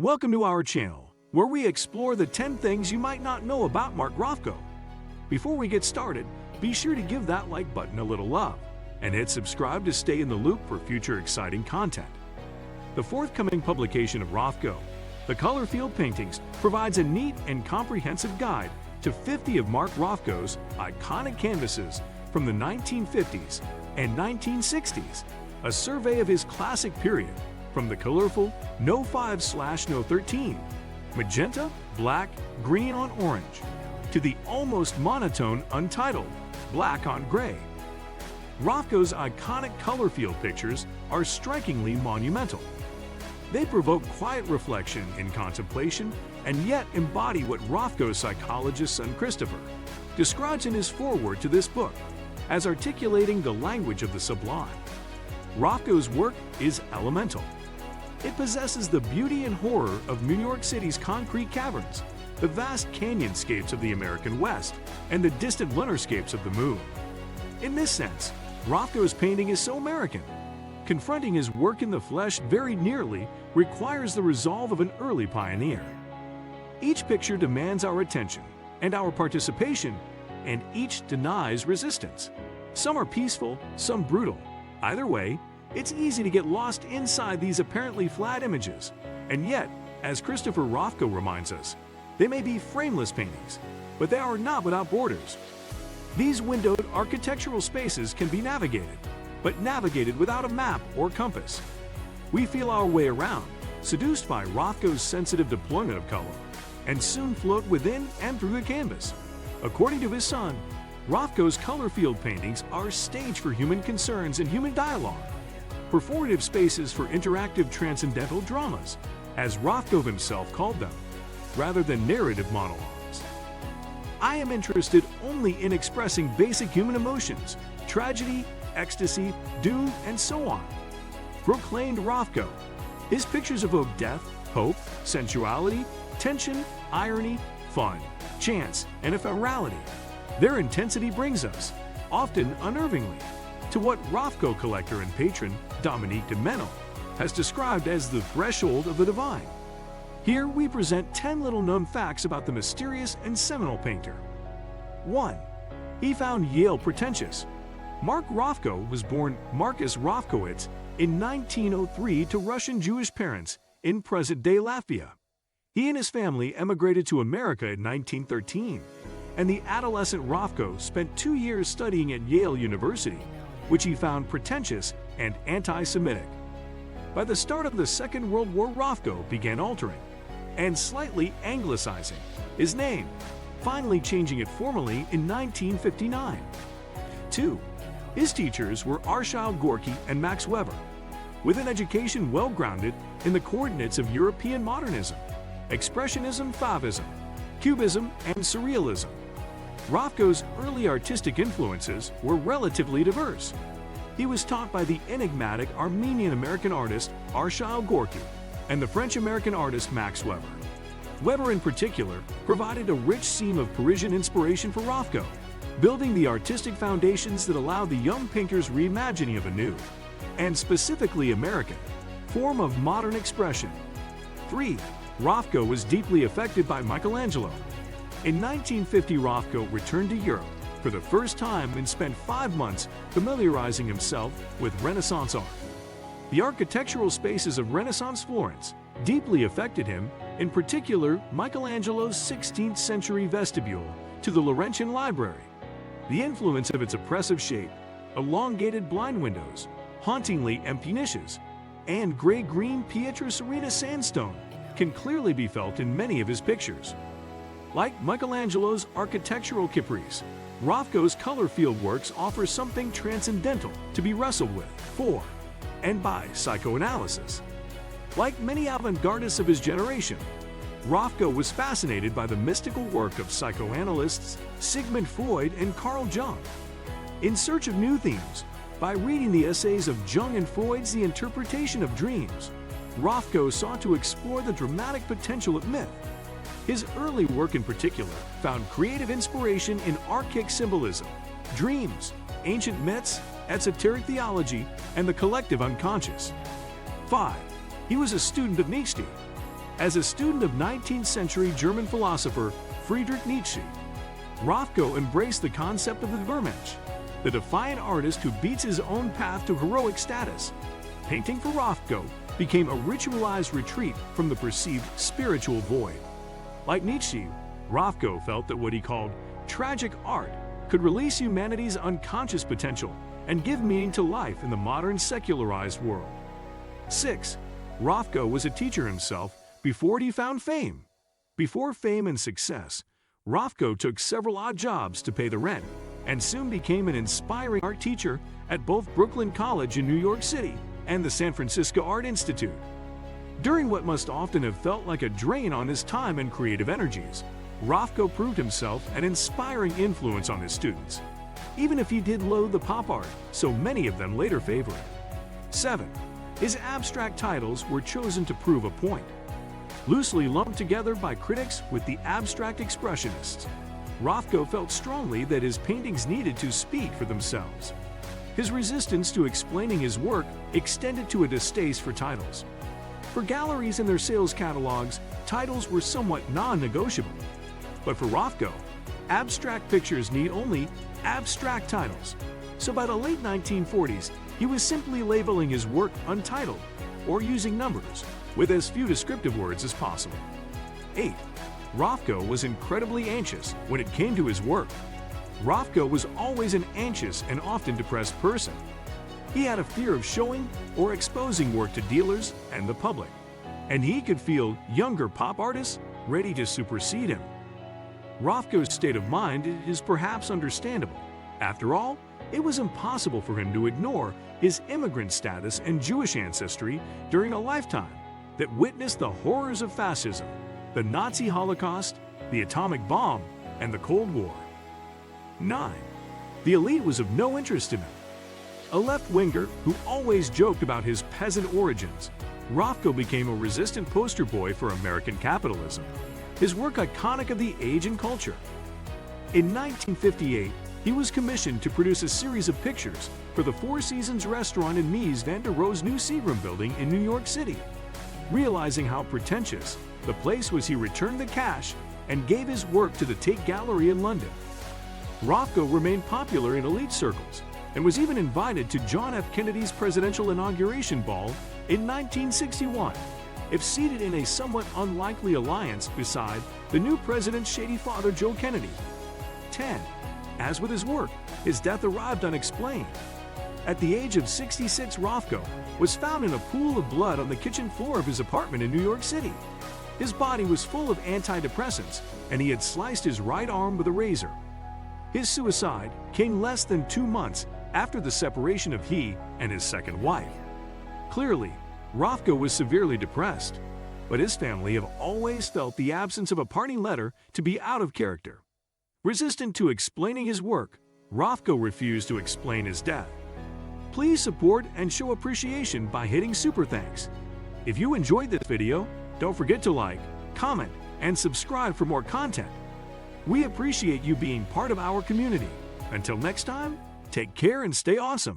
Welcome to our channel, where we explore the 10 things you might not know about Mark Rothko. Before we get started, be sure to give that like button a little love, and hit subscribe to stay in the loop for future exciting content. The forthcoming publication of Rothko, The Color Field Paintings, provides a neat and comprehensive guide to 50 of Mark Rothko's iconic canvases from the 1950s and 1960s, a survey of his classic period, from the colorful No 5/No 13, magenta, black, green on orange, to the almost monotone Untitled, black on gray. Rothko's iconic color field pictures are strikingly monumental. They provoke quiet reflection and contemplation, and yet embody what Rothko's psychologist son Christopher describes in his foreword to this book as articulating the language of the sublime. Rothko's work is elemental. It possesses the beauty and horror of New York City's concrete caverns, the vast canyonscapes of the American West, and the distant lunarscapes of the moon. In this sense, Rothko's painting is so American. Confronting his work in the flesh very nearly requires the resolve of an early pioneer. Each picture demands our attention and our participation, and each denies resistance. Some are peaceful, some brutal. Either way, it's easy to get lost inside these apparently flat images, and yet, as Christopher Rothko reminds us, they may be frameless paintings, but they are not without borders. These windowed architectural spaces can be navigated, but navigated without a map or compass. We feel our way around, seduced by Rothko's sensitive deployment of color, and soon float within and through the canvas. According to his son, Rothko's color field paintings are stage for human concerns and human dialogue, performative spaces for interactive transcendental dramas, as Rothko himself called them, rather than narrative monologues. I am interested only in expressing basic human emotions, tragedy, ecstasy, doom, and so on, proclaimed Rothko. His pictures evoke death, hope, sensuality, tension, irony, fun, chance, and ephemerality. Their intensity brings us, often unnervingly, to what Rothko collector and patron Dominique de Menil has described as the threshold of the divine. Here we present 10 little-known facts about the mysterious and seminal painter. 1. He found Yale pretentious. Mark Rothko was born Marcus Rothkowitz in 1903 to Russian Jewish parents in present-day Latvia. He and his family emigrated to America in 1913, and the adolescent Rothko spent 2 years studying at Yale University, which he found pretentious and anti-Semitic. By the start of the Second World War, Rothko began altering and slightly anglicizing his name, finally changing it formally in 1959. 2. His teachers were Arshile Gorky and Max Weber, with an education well-grounded in the coordinates of European modernism, Expressionism, Fauvism, Cubism, and Surrealism. Rothko's early artistic influences were relatively diverse. He was taught by the enigmatic Armenian-American artist Arshile Gorky and the French-American artist Max Weber. Weber in particular provided a rich seam of Parisian inspiration for Rothko, building the artistic foundations that allowed the young painter's reimagining of a new, and specifically American, form of modern expression. 3. Rothko was deeply affected by Michelangelo. In 1950, Rothko returned to Europe for the first time and spent 5 months familiarizing himself with Renaissance art. The architectural spaces of Renaissance Florence deeply affected him, in particular Michelangelo's 16th century vestibule to the Laurentian Library. The influence of its oppressive shape, elongated blind windows, hauntingly empty niches, and gray-green Pietra Serena sandstone can clearly be felt in many of his pictures. Like Michelangelo's architectural caprice, Rothko's color field works offer something transcendental to be wrestled with. 4. And by psychoanalysis. Like many avant-gardists of his generation, Rothko was fascinated by the mystical work of psychoanalysts Sigmund Freud and Carl Jung. In search of new themes, by reading the essays of Jung and Freud's The Interpretation of Dreams, Rothko sought to explore the dramatic potential of myth. His early work in particular found creative inspiration in archaic symbolism, dreams, ancient myths, esoteric theology, and the collective unconscious. 5. He was a student of Nietzsche. As a student of 19th century German philosopher Friedrich Nietzsche, Rothko embraced the concept of the Übermensch, the defiant artist who beats his own path to heroic status. Painting for Rothko became a ritualized retreat from the perceived spiritual void. Like Nietzsche, Rothko felt that what he called tragic art could release humanity's unconscious potential and give meaning to life in the modern secularized world. 6. Rothko was a teacher himself before he found fame. Before fame and success, Rothko took several odd jobs to pay the rent and soon became an inspiring art teacher at both Brooklyn College in New York City and the San Francisco Art Institute. During what must often have felt like a drain on his time and creative energies, Rothko proved himself an inspiring influence on his students, even if he did loathe the pop art so many of them later favor it. 7. His abstract titles were chosen to prove a point. Loosely lumped together by critics with the abstract expressionists, Rothko felt strongly that his paintings needed to speak for themselves. His resistance to explaining his work extended to a distaste for titles. For galleries and their sales catalogs, titles were somewhat non-negotiable. But for Rothko, abstract pictures need only abstract titles. So by the late 1940s, he was simply labeling his work untitled or using numbers with as few descriptive words as possible. 8. Rothko was incredibly anxious when it came to his work. Rothko was always an anxious and often depressed person. He had a fear of showing or exposing work to dealers and the public, and he could feel younger pop artists ready to supersede him. Rothko's state of mind is perhaps understandable. After all, it was impossible for him to ignore his immigrant status and Jewish ancestry during a lifetime that witnessed the horrors of fascism, the Nazi Holocaust, the atomic bomb, and the Cold War. 9. The elite was of no interest to him. A left-winger who always joked about his peasant origins, Rothko became a resistant poster boy for American capitalism, his work iconic of the age and culture. In 1958, he was commissioned to produce a series of pictures for the Four Seasons restaurant in Mies van der Rohe's new Seagram building in New York City. Realizing how pretentious the place was, he returned the cash and gave his work to the Tate Gallery in London. Rothko remained popular in elite circles and was even invited to John F. Kennedy's presidential inauguration ball in 1961, if seated in a somewhat unlikely alliance beside the new president's shady father, Joe Kennedy. 10. As with his work, his death arrived unexplained. At the age of 66, Rothko was found in a pool of blood on the kitchen floor of his apartment in New York City. His body was full of antidepressants, and he had sliced his right arm with a razor. His suicide came less than 2 months after the separation of he and his second wife. Clearly, Rothko was severely depressed, but his family have always felt the absence of a parting letter to be out of character. Resistant to explaining his work, Rothko refused to explain his death. Please support and show appreciation by hitting super thanks. If you enjoyed this video, don't forget to like, comment, and subscribe for more content. We appreciate you being part of our community. Until next time, take care and stay awesome.